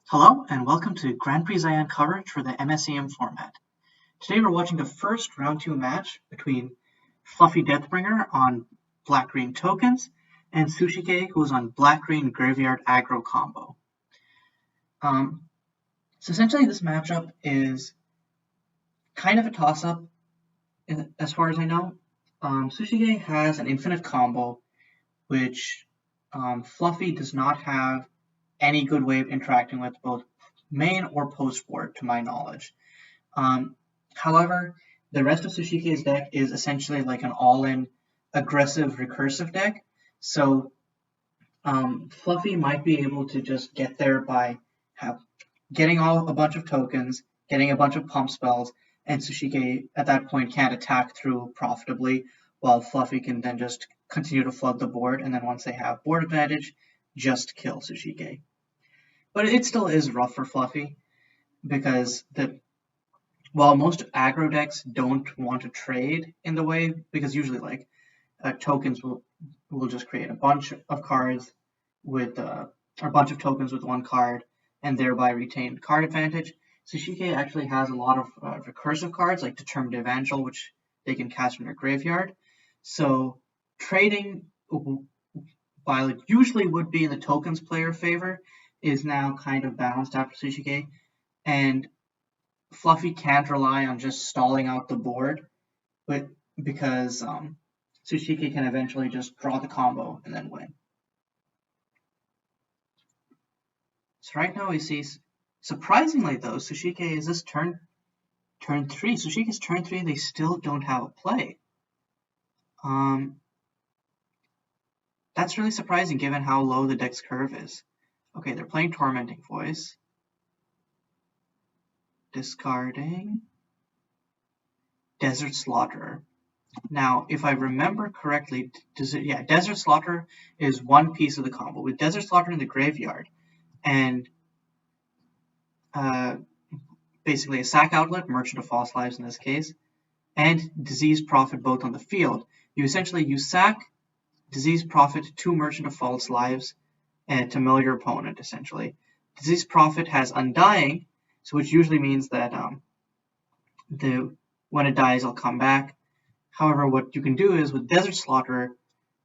Hello and welcome to Grand Prix Xi'an coverage for the MSEM format. Today we're watching the first round 2 match between Fluffy Deathbringer on black-green tokens and Sushike, who is on black-green graveyard aggro combo. So essentially this matchup is kind of a toss-up as far as I know. Sushike has an infinite combo which Fluffy does not have any good way of interacting with, both main or post board, to my knowledge. However, the rest of Sushike's deck is essentially like an all-in aggressive recursive deck, so Fluffy might be able to just get there by getting a bunch of tokens, getting a bunch of pump spells, and Sushike at that point can't attack through profitably, while Fluffy can then just continue to flood the board, and then once they have board advantage, just kill Sushike. But it still is rough for Fluffy, because while most aggro decks don't want to trade in the way, because usually tokens will just create a bunch of cards with or a bunch of tokens with one card and thereby retain card advantage. Sushike actually has a lot of recursive cards like Determined Evangel, which they can cast from their graveyard. So trading, while it usually would be in the tokens player favor, is now kind of balanced after Sushike, and Fluffy can't rely on just stalling out the board, because Sushike can eventually just draw the combo and then win. So right now we see, surprisingly though, Sushike is this turn 3. Sushike's turn 3, they still don't have a play. That's really surprising given how low the deck's curve is. Okay, they're playing Tormenting Voice. Discarding Desert Slaughterer. Now, if I remember correctly, Desert Slaughterer is one piece of the combo. With Desert Slaughterer in the graveyard and basically a sack outlet, Merchant of False Lives in this case, and Disease Prophet both on the field, you sack Disease Prophet 2 Merchant of False Lives and to mill your opponent, essentially. Disease Prophet has Undying, so which usually means that when it dies, it'll come back. However, what you can do is with Desert Slaughterer,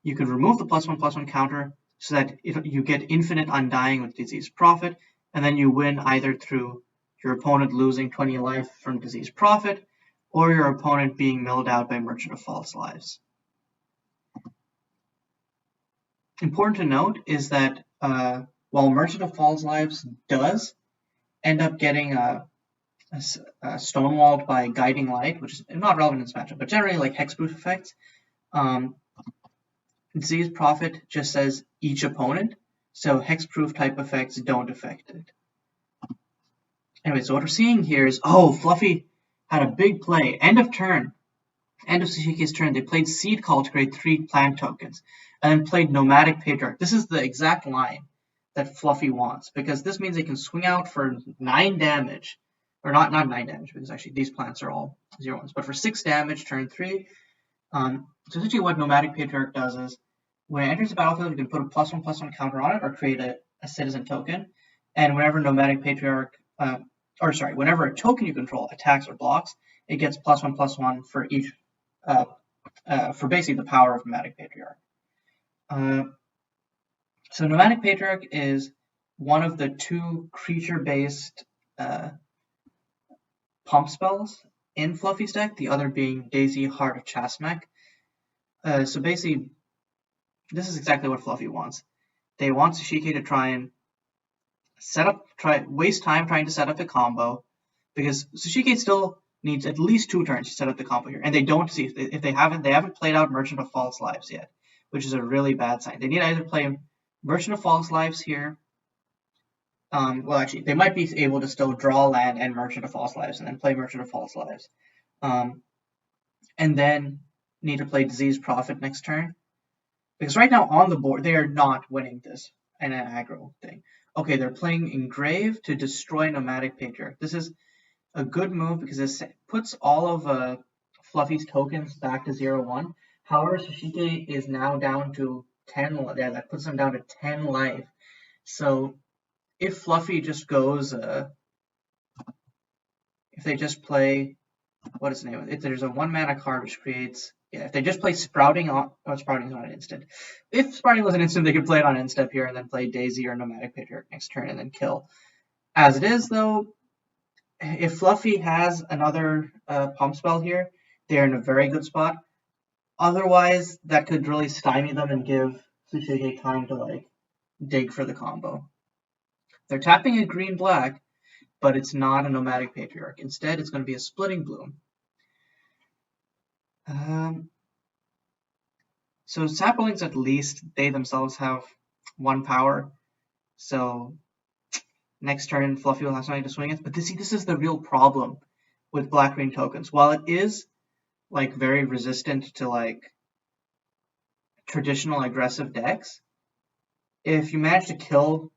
you can remove the +1/+1 counter so that you get infinite Undying with Disease Prophet, and then you win either through your opponent losing 20 life from Disease Prophet, or your opponent being milled out by Merchant of False Lives. Important to note is that while Merchant of False Lives does end up getting stonewalled by Guiding Light, which is not relevant in this matchup, but generally like hexproof effects, Disease Prophet just says each opponent, so hexproof type effects don't affect it. Anyway, so what we're seeing here is, Fluffy had a big play. End of Sushike's turn, they played Seed Call to create 3 plant tokens, and then played Nomadic Patriarch. This is the exact line that Fluffy wants, because this means they can swing out for 9 damage, or not 9 damage, because actually these plants are all 0-1s, but for 6 damage turn 3. So essentially what Nomadic Patriarch does is, when it enters the battlefield, you can put a +1/+1 counter on it, or create a citizen token, and whenever Nomadic Patriarch, whenever a token you control attacks or blocks, it gets +1/+1 for each, for basically the power of Nomadic Patriarch. So Nomadic Patriarch is one of the 2 creature-based pump spells in Fluffy's deck, the other being Daisy, Heart of Chasmak. So basically, this is exactly what Fluffy wants. They want Sushike to try and waste time trying to set up the combo, because Sushike still needs at least 2 turns to set up the combo here, and they don't see if they haven't played out Merchant of False Lives yet, which is a really bad sign. They need to either play Merchant of False Lives here. Well, actually, they might be able to still draw land and Merchant of False Lives, and then play Merchant of False Lives, and then need to play Disease Prophet next turn, because right now on the board they are not winning this in an aggro thing. Okay, they're playing Engrave to destroy Nomadic Patriarch. This is a good move because it puts all of Fluffy's tokens back to 0-1. However, Sushike is now down to 10. Yeah, that puts him down to 10 life. So if Fluffy just goes, if they just play, what is the name? If there's a 1-mana card which creates, yeah, if they just play Sprouting on, oh, Sprouting is not an instant. If Sprouting was an instant, they could play it on end step here and then play Daisy or Nomadic Patriarch next turn and then kill. As it is, though, if Fluffy has another pump spell here, they're in a very good spot. Otherwise, that could really stymie them and give Sushike time to like dig for the combo. They're tapping a green-black, but it's not a Nomadic Patriarch. Instead, it's going to be a Splitting Bloom. So Saplings, at least, they themselves have 1 power. So next turn, Fluffy will have something to swing it. But this is the real problem with black-green tokens. While it is like very resistant to like traditional aggressive decks, if you manage to kill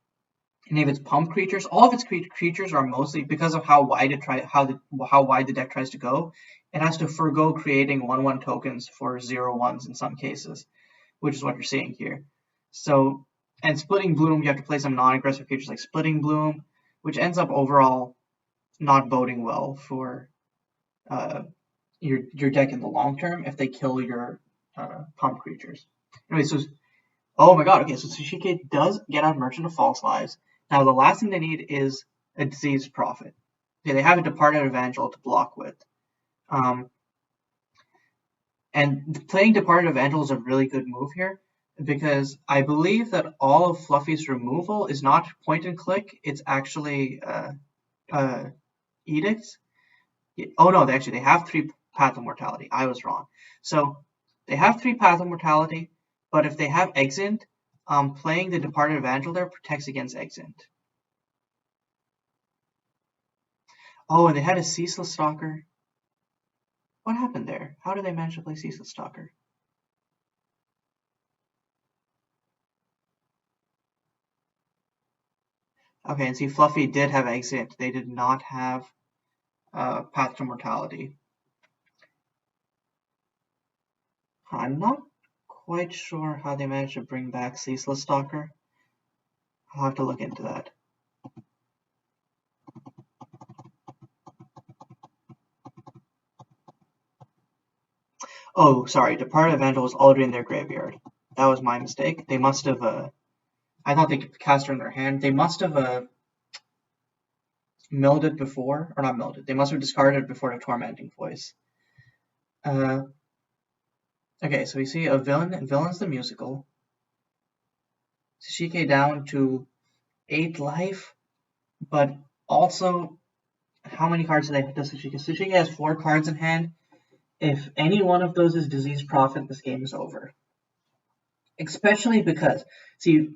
any of its pump creatures, all of its creatures are mostly, because of how wide the deck tries to go, it has to forego creating 1/1 tokens for 0/1s in some cases, which is what you're seeing here. So, and Splitting Bloom, you have to play some non-aggressive creatures like Splitting Bloom, which ends up overall not boding well for your deck in the long term if they kill your pump creatures. Anyway, so oh my god, okay, so Sushike does get out Merchant of False Lives. Now the last thing they need is a Diseased Prophet. Okay, they have a Departed Evangel to block with. And playing Departed Evangel is a really good move here, because I believe that all of Fluffy's removal is not point and click, it's actually edicts. Oh no, they have 3 Path of Mortality. I was wrong. So they have 3 Path of Mortality, but if they have Exeunt, playing the Departed Evangel there protects against Exeunt. Oh, and they had a Ceaseless Stalker. What happened there? How did they manage to play Ceaseless Stalker? Okay, and see, Fluffy did have Exeunt. They did not have Path to Mortality. I'm not quite sure how they managed to bring back Ceaseless Stalker. I'll have to look into that. Oh, sorry, Departed Evangel was already in their graveyard. That was my mistake. They must have, I thought they could cast her in their hand. They must have milled it before, or not milled it. They must have discarded it before the Tormenting Voice. Okay, so we see a villain, and Villain's the musical. Sushike down to 8 life, but also, how many cards does Sushike? Sushike has 4 cards in hand. If any one of those is Diseased Prophet, this game is over. Especially because, see,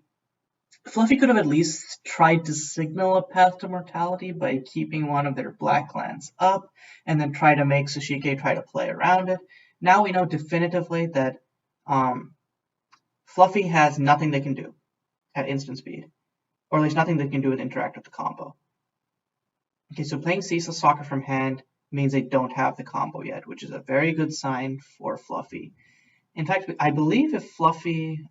Fluffy could have at least tried to signal a Path to Mortality by keeping one of their black lands up, and then try to make Sushike try to play around it. Now we know definitively that Fluffy has nothing they can do at instant speed, or at least nothing they can do with interact with the combo. Okay, so playing Ceaseless Stalker from hand means they don't have the combo yet, which is a very good sign for Fluffy. In fact, I believe if Fluffy...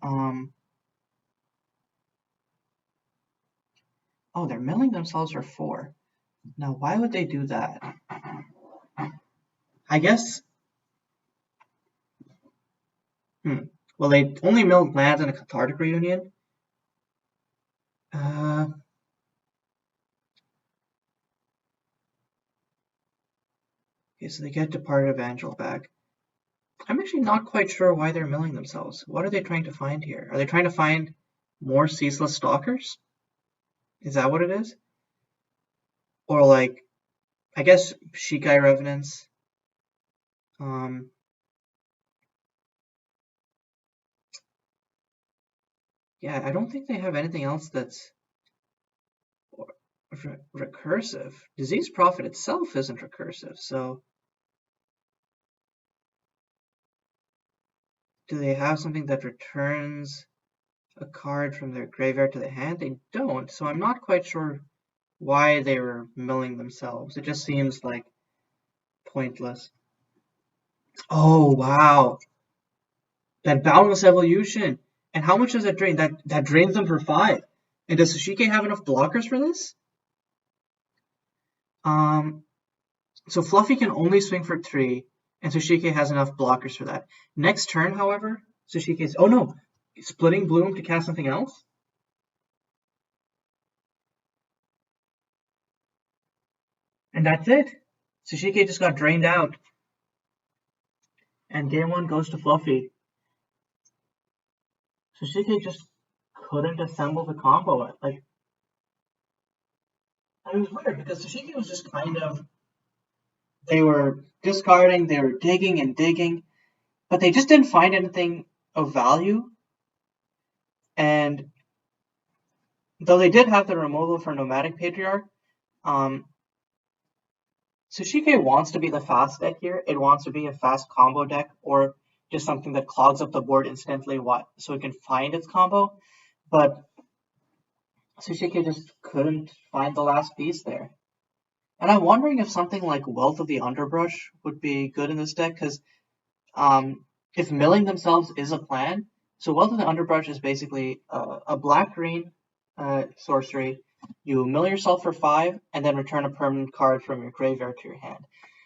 oh, they're milling themselves for 4. Now, why would they do that? I guess... well, they only milled lands in a Cathartic Reunion. Okay, so they get Departed Evangel back. I'm actually not quite sure why they're milling themselves. What are they trying to find here? Are they trying to find more Ceaseless Stalkers? Is that what it is? Or like, I guess Shikai Revenants. Yeah, I don't think they have anything else that's recursive. Diseased Prophet itself isn't recursive, so... do they have something that returns a card from their graveyard to the hand? They don't, so I'm not quite sure why they were milling themselves. It just seems like pointless. Oh, wow. That Boundless Evolution. And how much does that drain? That drains them for 5. And does Sushike have enough blockers for this? So Fluffy can only swing for 3, and Sushike has enough blockers for that. Next turn, however, Sushike is... Oh no! Splitting Bloom to cast something else? And that's it! Sushike just got drained out. And game 1 goes to Fluffy. Sushike just couldn't assemble the combo. Like, it was weird because Sushike was just kind of... They were discarding, they were digging and digging, but they just didn't find anything of value. And though they did have the removal for Nomadic Patriarch, Sushike wants to be the fast deck here. It wants to be a fast combo deck or just something that clogs up the board instantly so it can find its combo. But Sushike just couldn't find the last piece there. And I'm wondering if something like Wealth of the Underbrush would be good in this deck, because if milling themselves is a plan, so Wealth of the Underbrush is basically a black-green sorcery. You mill yourself for 5, and then return a permanent card from your graveyard to your hand.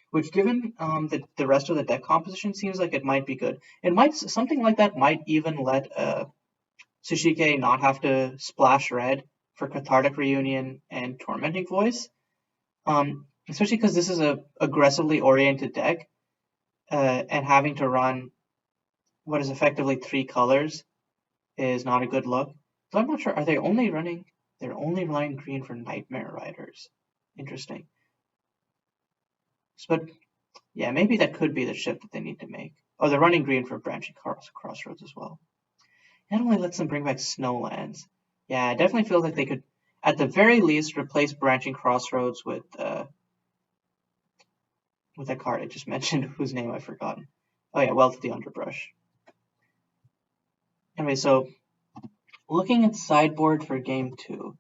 Which, given the rest of the deck composition, seems like it might be good. Something like that might even let Sushike not have to splash red for Cathartic Reunion and Tormenting Voice. Especially because this is a aggressively oriented deck, and having to run what is effectively 3 colors is not a good look. So I'm not sure. Are they only running? They're only running green for Nightmare Riders. Interesting. But yeah, maybe that could be the shift that they need to make. Oh, they're running green for Branching Crossroads as well. That only lets them bring back Snowlands. Yeah, it definitely feels like they could, at the very least, replace Branching Crossroads with that card I just mentioned, whose name I've forgotten. Oh yeah, Wealth of the Underbrush. Anyway, so looking at sideboard for game 2,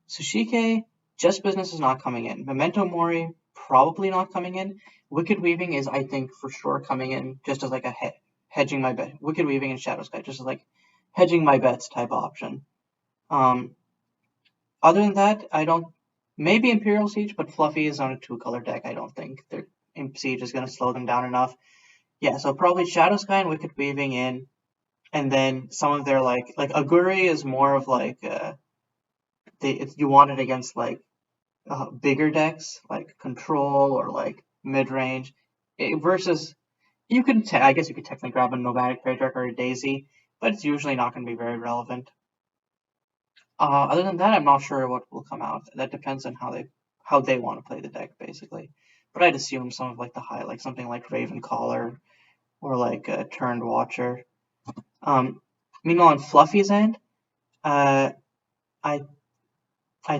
Sushike, Just Business is not coming in. Memento Mori, probably not coming in. Wicked Weaving is, I think, for sure coming in just as like a hedging my bet. Wicked Weaving and Shadow Sky, just as like hedging my bets type option. Other than that, I don't. Maybe Imperial Siege, but Fluffy is on a 2-color deck. I don't think their Imp Siege is going to slow them down enough. Yeah, so probably Shadow Sky and Wicked Weaving in, and then some of their like Aguri is more of like you want it against like bigger decks like Control or like mid range versus you can I guess you could technically grab a Nomadic Patriarch or a Daisy, but it's usually not going to be very relevant. Other than that, I'm not sure what will come out. That depends on how they want to play the deck, basically. But I'd assume some of like the high, like something like Ravencaller or like a Turned Watcher. Meanwhile, on Fluffy's end, I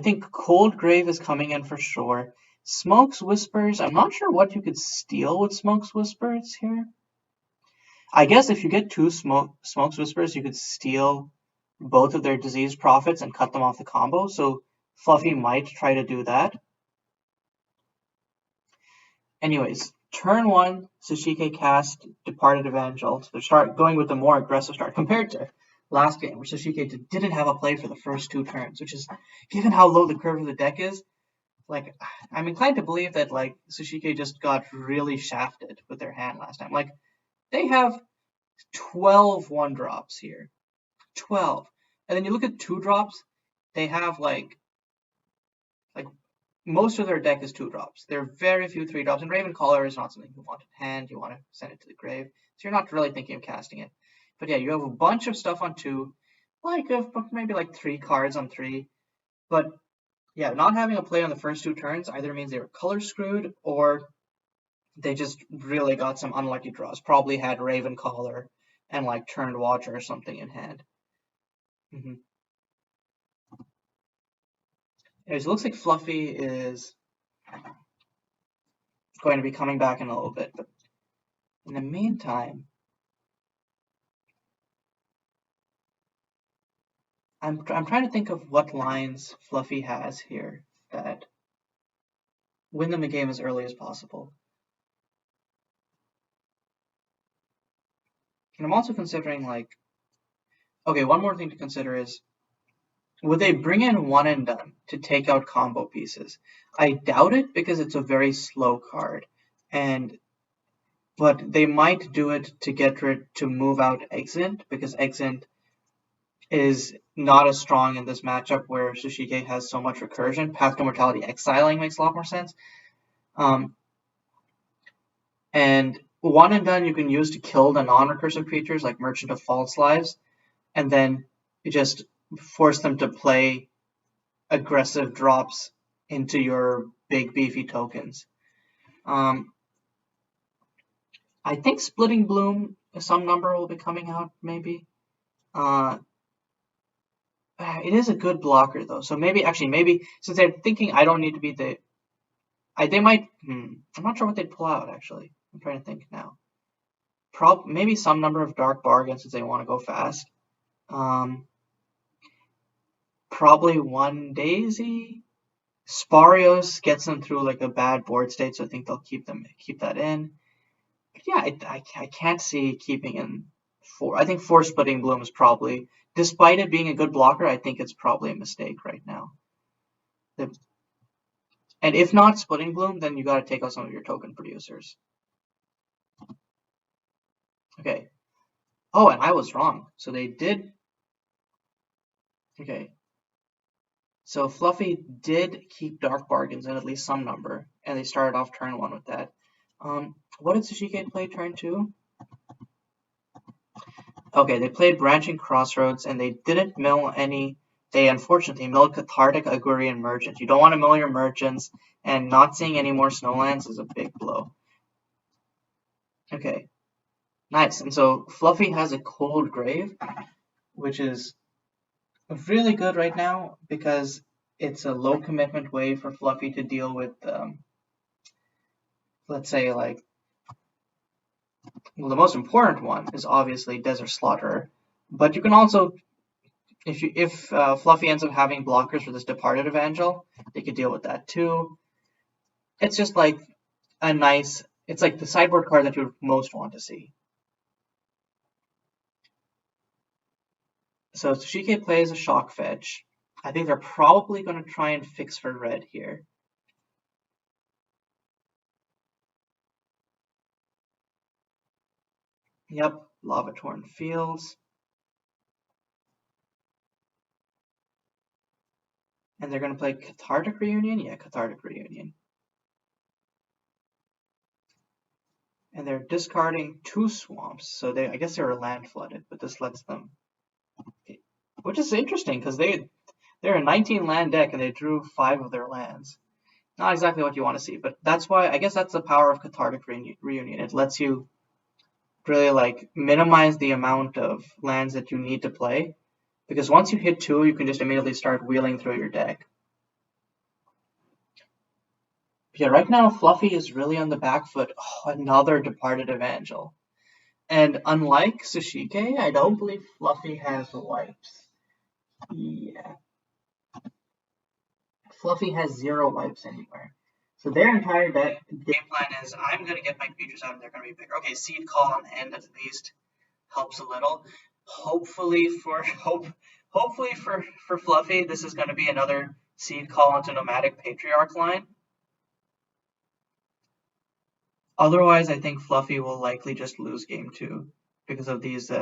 think Cold Grave is coming in for sure. Smoke's Whispers, I'm not sure what you could steal with Smoke's Whispers here. I guess if you get 2 Smoke's Whispers, you could steal both of their Disease Prophets and cut them off the combo, so Fluffy might try to do that. Anyways, turn 1, Sushike cast Departed Evangel to start going with the more aggressive start compared to last game, where Sushike didn't have a play for the first 2 turns, which is, given how low the curve of the deck is, like, I'm inclined to believe that, like, Sushike just got really shafted with their hand last time. Like, they have 12 1-drops here. 12. And then you look at 2-drops, they have, like, most of their deck is 2-drops. There are very few 3-drops, and Ravencaller is not something you want in hand. You want to send it to the grave. So you're not really thinking of casting it. But yeah, you have a bunch of stuff on 2, like maybe like 3 cards on 3. But yeah, not having a play on the first 2 turns either means they were color screwed or they just really got some unlucky draws. Probably had Ravencaller and like Turned Watcher or something in hand. Anyways, it looks like Fluffy is going to be coming back in a little bit, but in the meantime, I'm trying to think of what lines Fluffy has here that win them a game as early as possible. And I'm also considering, like, okay, one more thing to consider is would they bring in one and done to take out combo pieces? I doubt it because it's a very slow card, but they might do it to move out Exit because Exit is not as strong in this matchup where Sushike has so much recursion. Path to Mortality exiling makes a lot more sense. And one and done you can use to kill the non-recursive creatures like Merchant of False Lives, and then you just force them to play aggressive drops into your big beefy tokens. I think Splitting Bloom, some number will be coming out maybe. It is a good blocker though, so maybe since they're thinking I don't need to be they might. I'm not sure what they'd pull out actually. I'm trying to think now. Maybe some number of Dark Bargains since they want to go fast. Probably one Daisy. Sparios gets them through like a bad board state, so I think they'll keep that in. But yeah, I can't see keeping in 4. I think 4 Splitting Bloom is probably, despite it being a good blocker, I think it's probably a mistake right now. And if not Splitting Bloom, then you got to take out some of your token producers. Okay. Oh, and I was wrong. So they did. Okay. So Fluffy did keep Dark Bargains in at least some number, and they started off turn 1 with that. What did Sushike play turn 2? Okay, they played Branching Crossroads, and they didn't mill any. They unfortunately milled Cathartic, Aguri, and Merchant. You don't want to mill your Merchants, and not seeing any more Snowlands is a big blow. Okay, nice. And so Fluffy has a Cold Grave, which is really good right now because it's a low commitment way for Fluffy to deal with, let's say, like, well, the most important one is obviously Desert Slaughterer, but you can also, if Fluffy ends up having blockers for this Departed Evangel, they could deal with that too. It's just like it's like the sideboard card that you would most want to see. So Sushike plays a Shock Fetch. I think they're probably going to try and fix for red here. Yep, Lava Torn Fields. And they're going to play Cathartic Reunion? Yeah, Cathartic Reunion. And they're discarding 2 swamps, so I guess they were land flooded, but this lets them, which is interesting because they're a 19 land deck and they drew 5 of their lands. Not exactly what you want to see, but that's why I guess that's the power of Cathartic Reunion. It lets you really like minimize the amount of lands that you need to play, because once you hit 2, you can just immediately start wheeling through your deck. Yeah, right now Fluffy is really on the back foot. Oh, another Departed Evangel. And unlike Sushike, I don't believe Fluffy has wipes. Yeah. Fluffy has 0 wipes anywhere. So their entire game plan is, I'm going to get my creatures out and they're going to be bigger. Okay, Seed Call on end at least helps a little. Hopefully for Fluffy, this is going to be another Seed Call into Nomadic Patriarch line. Otherwise, I think Fluffy will likely just lose game 2 because of these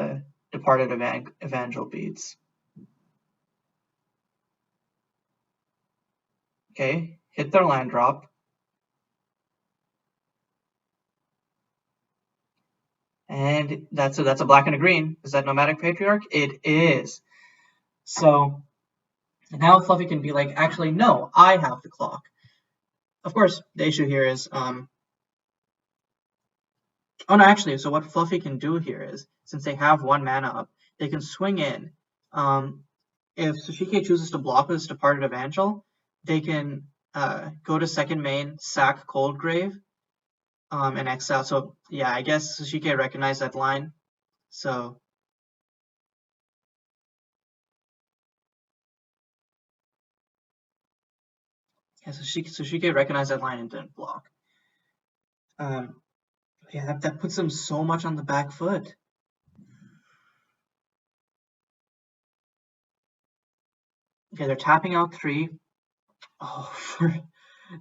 Departed Evangel beats. Okay, hit their land drop. And that's a black and a green. Is that Nomadic Patriarch? It is. So now Fluffy can be like, actually, no, I have the clock. Of course, the issue here is, oh no, actually, so what Fluffy can do here is, since they have 1 mana up, they can swing in. If Sushike chooses to block this Departed Evangel, they can go to second main, sack Coldgrave, and exile. So yeah, I guess Sushike recognized that line. So yeah, Sushike recognized that line and didn't block. Yeah, that puts them so much on the back foot. Okay, they're tapping out 3. Oh, for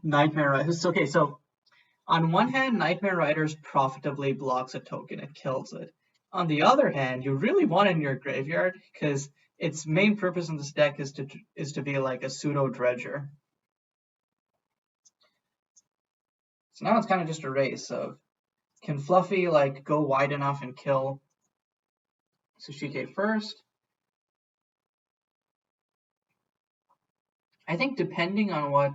Nightmare Riders. Okay, so on one hand, Nightmare Riders profitably blocks a token, it kills it. On the other hand, you really want it in your graveyard because its main purpose in this deck is to be like a pseudo dredger. So now it's kind of just a race of, can Fluffy like go wide enough and kill Sushike first? I think depending on what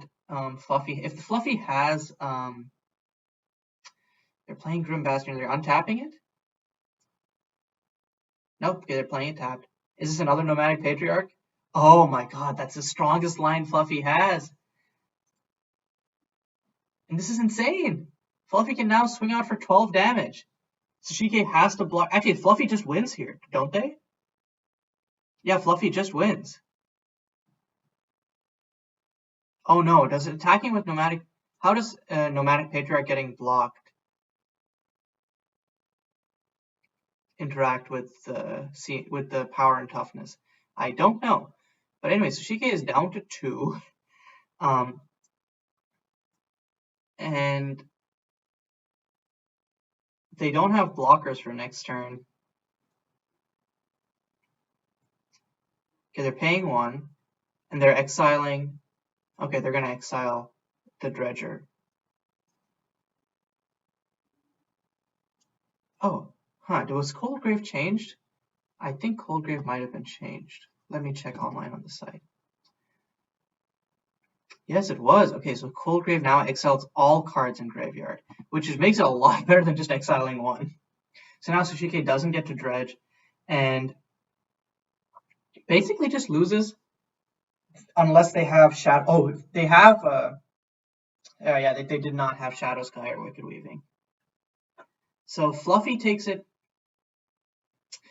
Fluffy, if Fluffy has, they're playing Grim Bastard, they're untapping it? Nope, okay, they're playing it tapped. Is this another Nomadic Patriarch? Oh my god, that's the strongest line Fluffy has. And this is insane. Fluffy can now swing out for 12 damage. Sushike has to block. Actually, Fluffy just wins here, don't they? Yeah, Fluffy just wins. Oh no, does attacking with Nomadic... How does Nomadic Patriarch getting blocked interact with the power and toughness? I don't know. But anyway, Sushike is down to 2. And they don't have blockers for next turn. Okay, they're paying 1, and they're exiling. Okay, they're gonna exile the Dredger. Oh, was Coldgrave changed? I think Coldgrave might have been changed. Let me check online on the site. Yes, it was. Okay, so Coldgrave now exiles all cards in graveyard, which makes it a lot better than just exiling 1. So now Sushike doesn't get to dredge, and basically just loses unless they have Shadow. Oh, they have. Yeah, they did not have Shadow Sky or Wicked Weaving. So Fluffy takes it.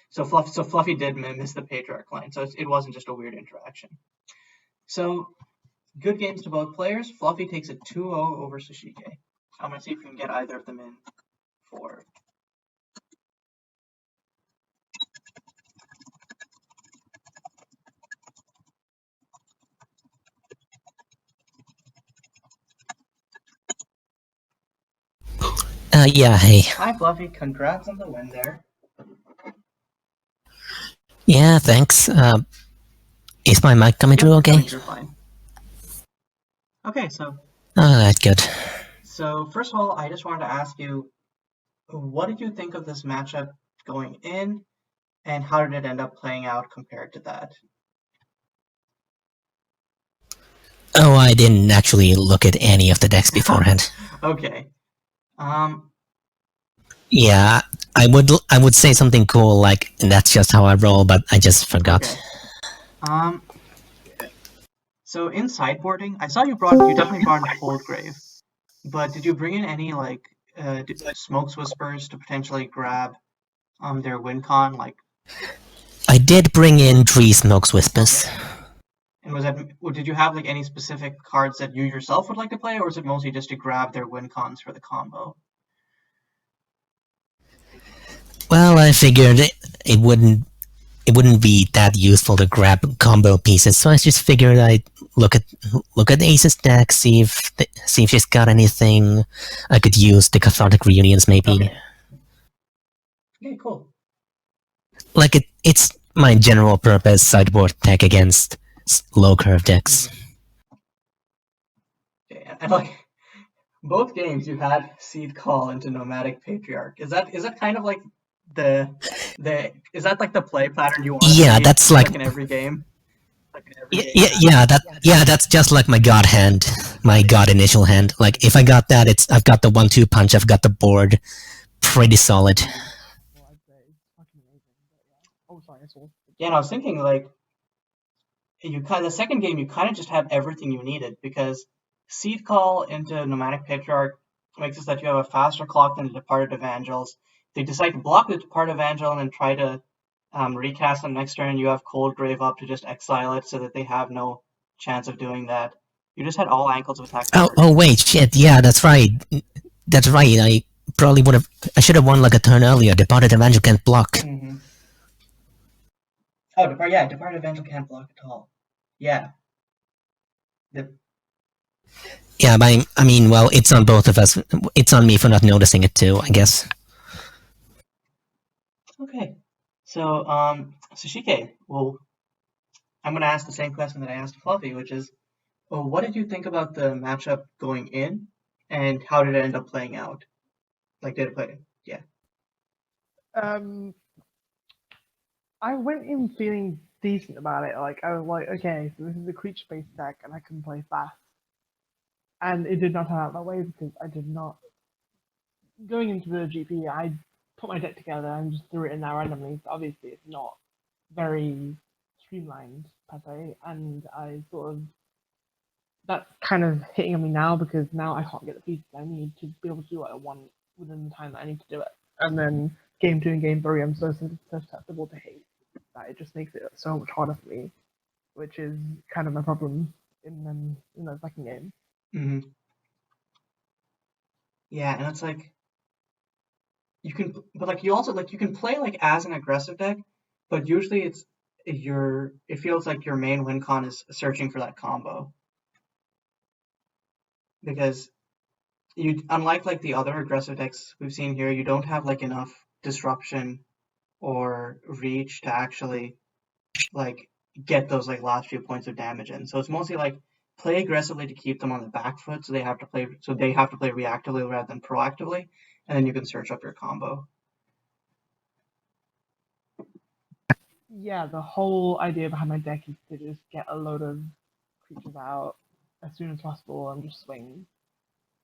So Fluffy did miss the Patriarch line, so it wasn't just a weird interaction. So good games to both players. Fluffy takes a 2-0 over Sushike. I'm gonna see if we can get either of them in for. Yeah, hey. Hi, Fluffy. Congrats on the win there. Yeah, thanks. Is my mic coming through okay? You're fine. Okay, so. Oh, that's good. So, first of all, I just wanted to ask you, what did you think of this matchup going in, and how did it end up playing out compared to that? Oh, I didn't actually look at any of the decks beforehand. Okay. Yeah, I would say something cool like, and that's just how I roll, but I just forgot. Okay. So in sideboarding, I saw you definitely brought in Coldgrave, but did you bring in any like Smokes Whispers to potentially grab their win con? Like, I did bring in 3 Smokes Whispers. And did you have like any specific cards that you yourself would like to play, or is it mostly just to grab their win cons for the combo? Well, I figured it wouldn't be that useful to grab combo pieces, so I just figured I'd look at Ace's deck, see if she's got anything I could use. The Cathartic Reunions, maybe. Okay, cool. Like it's my general purpose sideboard deck against low curve decks. Okay, and like both games, you had Seed Call into Nomadic Patriarch. Is that kind of like is that like the play pattern you want? Yeah, that's like in every game. That's just like my god hand, my god initial hand. Like if I got that, I've got the 1-2 punch, I've got the board, pretty solid. Yeah, and I was thinking like the second game you kind of just had everything you needed, because Seed Call into Nomadic Patriarch makes it that you have a faster clock than the Departed Evangels. They decide to block the Departed Evangel and then try to recast them next turn. You have Coldgrave up to just exile it so that they have no chance of doing that. You just had all ankles of attack. Oh wait, shit, yeah, that's right. That's right, I should have won like a turn earlier. Departed Evangel can't block. Oh, Departed Evangel can't block at all. Yeah. The, Yeah, but I mean, well, it's on both of us. It's on me for not noticing it too, I guess. okay. So, Sushike, well, I'm going to ask the same question that I asked Fluffy, which is, well, what did you think about the matchup going in, and how did it end up playing out? Like, did it play? Yeah. Um, I went in feeling decent about it. Like I was like, okay, so this is a creature-based deck, and I can play fast. And it did not turn out that way because I did not. Going into the GP, I put my deck together and just threw it in there randomly. So obviously, it's not very streamlined per se, and I sort of that's kind of hitting on me now because now I can't get the pieces I need to be able to do what I want within the time that I need to do it. And then game 2 and game 3, I'm so susceptible to hate that it just makes it so much harder for me, which is kind of my problem in the second game. hmm Yeah, and it's like you can, but like you also like you can play like as an aggressive deck, but usually it feels like your main win con is searching for that combo because you unlike like the other aggressive decks we've seen here, you don't have like enough disruption or reach to actually like get those like last few points of damage in. So it's mostly like play aggressively to keep them on the back foot, so they have to play reactively rather than proactively, and then you can search up your combo. Yeah, the whole idea behind my deck is to just get a load of creatures out as soon as possible and just swing.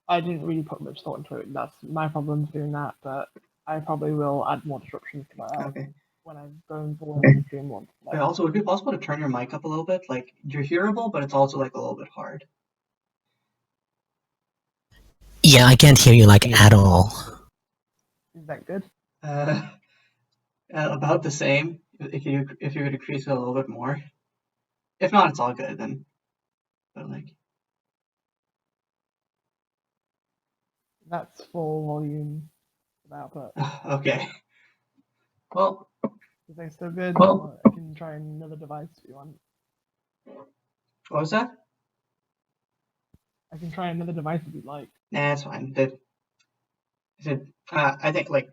I didn't really put much thought into it. That's my problem doing that, but I probably will add more disruptions to that Okay. when I'm going forward in stream one. But also, would it be possible to turn your mic up a little bit? Like you're hearable, but it's also like a little bit hard. Yeah, I can't hear you like at all. Is that good? Uh, about the same. If you could increase it a little bit more. If not, it's all good then. But like, That's full volume output. okay. Well, Is that still good? well, I can try another device if you want. what was that? I can try another device if you'd like. Nah, it's fine. I think like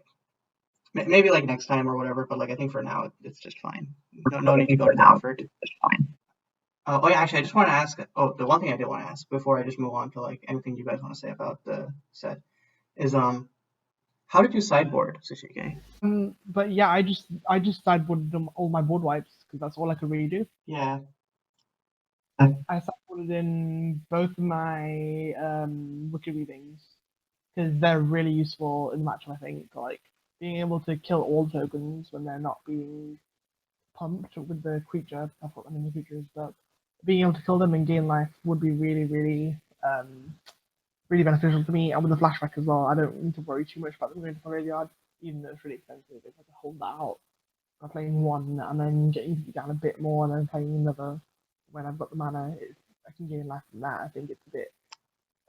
maybe like next time or whatever. But like I think for now it's just fine. No need to go to the effort. Oh yeah, actually, I just want to ask. Oh, the one thing I did want to ask before I just move on to like anything you guys want to say about the set is how did you sideboard Sushike? But yeah, I just sideboarded them all my board wipes because that's all I could really do. Yeah. I sideboarded in both of my Wicked Weavings because they're really useful in the matchup. I think like being able to kill all tokens when they're not being pumped with the creature. That's what I mean the creatures, but being able to kill them and gain life would be really beneficial to me. And with the flashback as well, I don't need to worry too much about them going to the graveyard, even though it's really expensive. If I can hold that out by playing one and then getting down a bit more and then playing another when I've got the mana, I can gain life from that. I think it's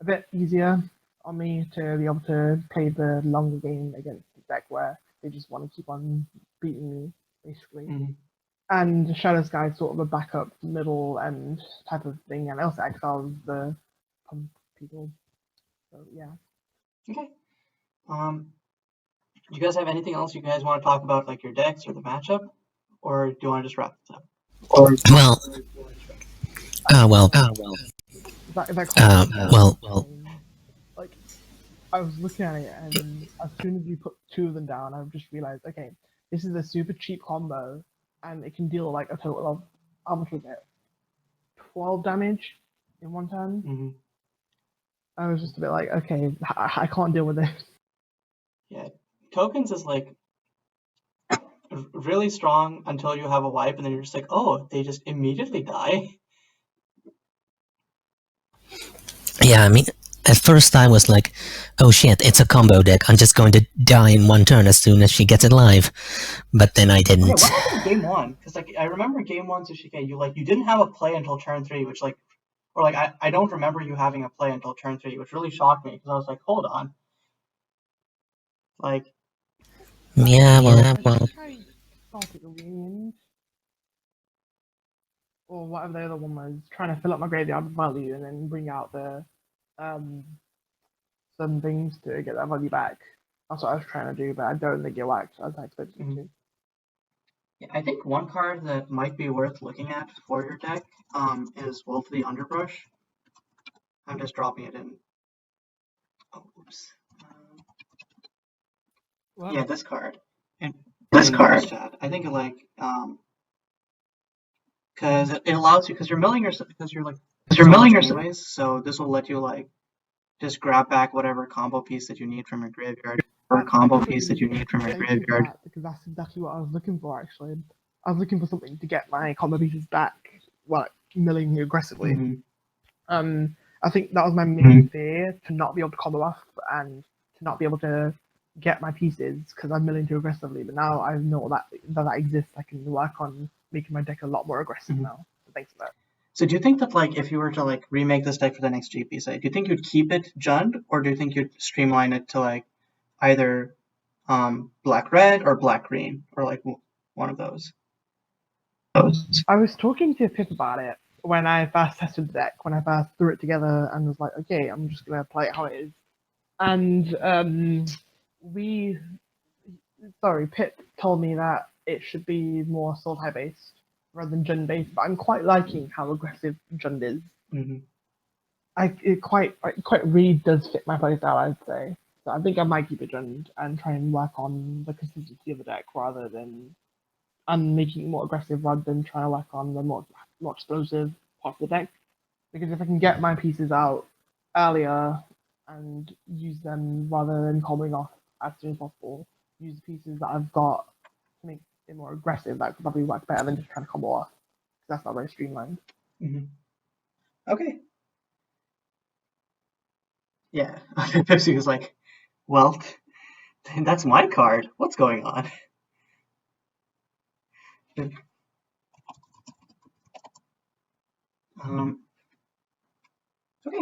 a bit easier on me to be able to play the longer game against the deck where they just want to keep on beating me, basically. Mm-hmm. And Shadow Sky is sort of a backup middle end type of thing, and also exiles the pump people. So yeah. Okay. Do you guys have anything else you guys want to talk about, like your decks or the matchup, or do you want to just wrap this up? Well, well, Is that well, like I was looking at it, and as soon as you put two of them down, I just realized, okay, this is a super cheap combo, and it can deal like a total of how much was it? 12 damage in one turn. Mm-hmm. I was just a bit like, okay, I can't deal with this. Yeah, tokens is like really strong until you have a wipe, and then you're just like, oh, they just immediately die. yeah, I mean, at first I was like, oh shit, it's a combo deck. I'm just going to die in one turn as soon as she gets it live. But then I Okay, didn't. what happened in game one? Because like I remember game one, Sushike, you didn't have a play until turn 3, which like, or like I don't remember you having a play until turn 3, which really shocked me because I was like, hold on, like. Yeah, well, I think I started the wind. or whatever the other one was, trying to fill up my graveyard with value and then bring out the some things to get that value back. That's what I was trying to do, but I don't think it worked as I expected it to. Yeah, I think one card that might be worth looking at for your deck is Wolf the Underbrush. I'm just dropping it in. Oh, oops. Well, Yeah, this card. And this card. Chat. I think because it allows you, because you're milling yourself, because you're milling yourself anyways. So this will let you just grab back whatever combo piece that you need from your graveyard, or combo piece that you need from your graveyard. Because that's exactly what I was looking for. Actually, I was looking for something to get my combo pieces back, like milling aggressively. Mm-hmm. I think that was my main fear, to not be able to combo off and to not be able to get my pieces because I'm milling too aggressively. But now I know that exists. I can work on making my deck a lot more aggressive now. So thanks for that. So do you think that if you were to remake this deck for the next GP set, do you think you'd keep it Jund, or do you think you'd streamline it to either black red or black green, or one of those? I was talking to Pip about it when I first tested the deck, when I first threw it together and was like, okay, I'm just gonna play it how it is. And Pip told me that it should be more Sultai based rather than Jund based, but I'm quite liking how aggressive Jund is. Mm-hmm. It quite really does fit my playstyle, I'd say. So I think I might keep it Jund and try and work on the consistency of the deck rather than making it more aggressive rather than trying to work on the more explosive part of the deck. Because if I can get my pieces out earlier and use them rather than coming off as soon as possible, use the pieces that I've got to make it more aggressive, that could probably work better than just trying to combo off. That's not very streamlined. Mm-hmm. Okay. Yeah. Pepsi was like, well, that's my card. What's going on? Okay,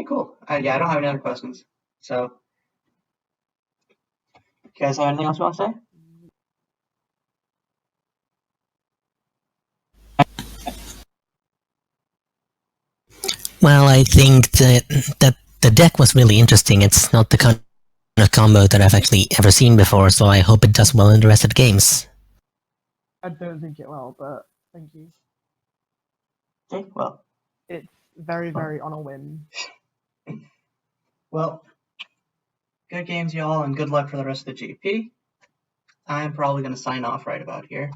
cool. Yeah, I don't have any other questions. So, you guys have anything else you want to say? Well, I think that the deck was really interesting. It's not the kind of combo that I've actually ever seen before, so I hope it does well in the rest of the games. I don't think it will, but thank you. Okay, well. It's very, very on a whim. Well, good games, y'all, and good luck for the rest of the GP. I'm probably going to sign off right about here.